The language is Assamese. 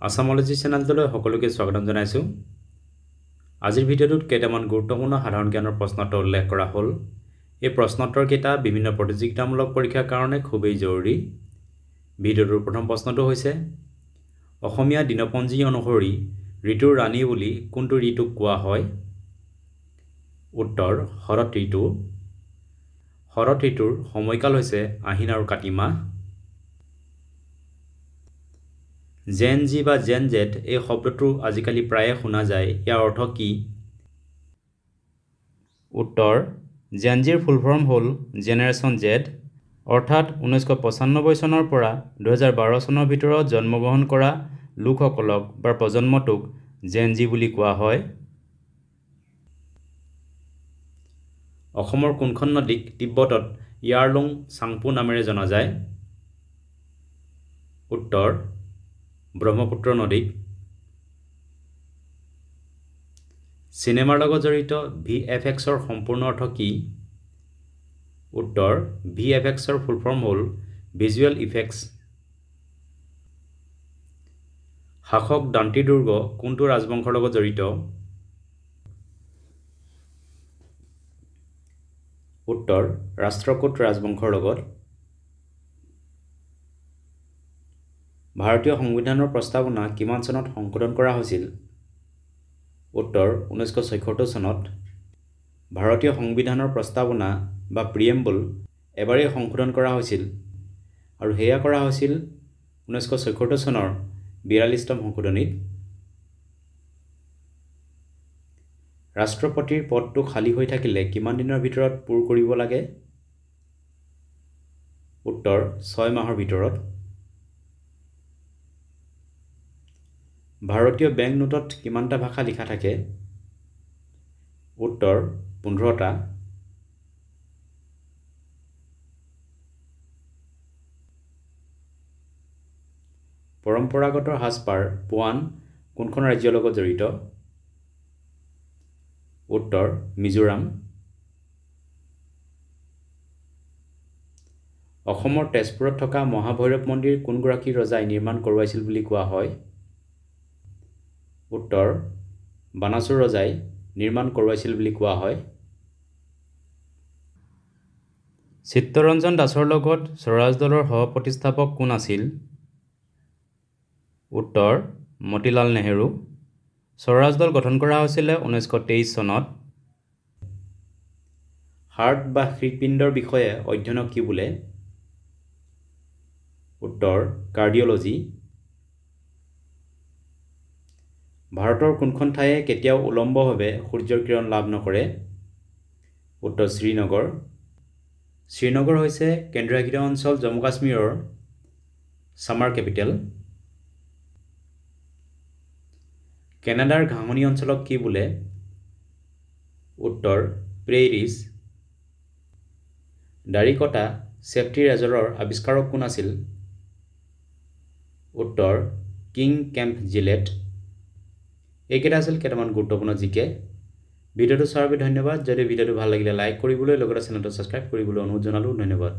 আসামোলজি চেনেলটোলৈ সকলোকে স্বাগতম জনাইছো। আজিৰ ভিডিঅ'টোত কেইটামান গুৰুত্বপূৰ্ণ সাধাৰণ জ্ঞানৰ প্ৰশ্নোত্তৰ উল্লেখ কৰা হ'ল। এই প্ৰশ্নোত্তৰ কেইটা বিভিন্ন প্ৰতিযোগিতামূলক পৰীক্ষাৰ কাৰণে খুবেই জৰুৰী। ভিডিঅ'টোৰ প্ৰথম প্ৰশ্নটো হৈছে অসমীয়া দিনপঞ্জী অনুসৰি ঋতুৰ ৰাণী বুলি কোনটো ঋতুক কোৱা হয়? উত্তৰ শৰৎ ঋতু। শৰৎ ঋতুৰ সময়কাল হৈছে আহিন আৰু কাতি মাহ। জেন জি বা জেন জেড এই শব্দটো আজিকালি প্ৰায়ে শুনা যায়, ইয়াৰ অৰ্থ কি? উত্তৰ জেন জিৰ ফুল ফৰ্ম হ'ল জেনেৰেশ্যন জেড, অৰ্থাৎ 1995 চনৰ পৰা 2012 চনৰ ভিতৰত জন্মগ্ৰহণ কৰা লোকসকলক বা প্ৰজন্মটোক জেন জি বুলি কোৱা হয়। অসমৰ কোনখন নদীক তিব্বতত ইয়াৰলুং চাংপো নামেৰে জনা যায়? উত্তৰ ব্ৰহ্মপুত্ৰ নদীক। চিনেমাৰ লগত জড়িত VFXৰ সম্পূৰ্ণ অৰ্থ কি? উত্তৰ VFXৰ ফুল ফৰ্ম হ'ল ভিজুৱেল ইফেক্টছ। শাসক দান্তি দুৰ্গ কোনটো ৰাজবংশৰ লগত জড়িত? উত্তৰ ৰাষ্ট্ৰকূট ৰাজবংশৰ লগত। ভাৰতীয় সংবিধানৰ প্ৰস্তাৱনা কিমান চনত সংশোধন কৰা হৈছিল? উত্তৰ 1976 চনত। ভাৰতীয় সংবিধানৰ প্ৰস্তাৱনা বা প্ৰিএম্বল এবাৰেই সংশোধন কৰা হৈছিল আৰু সেয়া কৰা হৈছিল 1976 চনৰ 42তম সংশোধনীত। ৰাষ্ট্ৰপতিৰ পদটো খালী হৈ থাকিলে কিমান দিনৰ ভিতৰত পূৰ কৰিব লাগে? উত্তৰ 6 মাহৰ ভিতৰত। ভাৰতীয় বেংক নোটত কিমানটা ভাষা লিখা থাকে? উত্তৰ 15টা। পৰম্পৰাগত সাজপাৰ পোৱান কোনখন ৰাজ্যৰ লগত জড়িত? উত্তৰ মিজোৰাম। অসমৰ তেজপুৰত থকা মহাভৈৰৱ মন্দিৰ কোনগৰাকী ৰজাই নিৰ্মাণ কৰোৱাইছিল বুলি কোৱা হয়? উত্তৰ বানাসুৰ ৰজাই নিৰ্মাণ কৰোৱাইছিল বুলি কোৱা হয়। চিত্তৰঞ্জন দাসৰ লগত স্বৰাজ দলৰ সহ-প্ৰতিষ্ঠাপক কোন আছিল? উত্তৰ মতিলাল নেহেৰু। স্বৰাজ দল গঠন কৰা হৈছিল 1923 চনত। হাৰ্ট বা হৃদপিণ্ডৰ বিষয়ে অধ্যয়নক কি বোলে? উত্তৰ কাৰ্ডিঅলজি। ভাৰতৰ কোনখন ঠাইয়ে কেতিয়াও উলম্বভাৱে সূৰ্যৰ কিৰণ লাভ নকৰে? উত্তৰ শ্ৰীনগৰ। শ্ৰীনগৰ হৈছে কেন্দ্ৰীয়শাসিত অঞ্চল জম্মু কাশ্মীৰৰ ছামাৰ কেপিটেল। কেনাডাৰ ঘাঁহনি অঞ্চলক কি বোলে? উত্তৰ প্ৰেইৰিজ। দাড়ি কটা ছেফটি ৰেজৰৰ আৱিষ্কাৰক কোন আছিল? উত্তৰ কিং কেম্প জিলেট। এইকেইটা আছিল কেইটামান গুৰুত্বপূৰ্ণ জিকে। ভিডিঅ'টো চোৱাৰ বাবে ধন্যবাদ। যদি ভিডিঅ'টো ভাল লাগিলে লাইক কৰিবলৈ লগতে চেনেলটো ছাবস্ক্ৰাইব কৰিবলৈ অনুৰোধ জনালোঁ। ধন্যবাদ।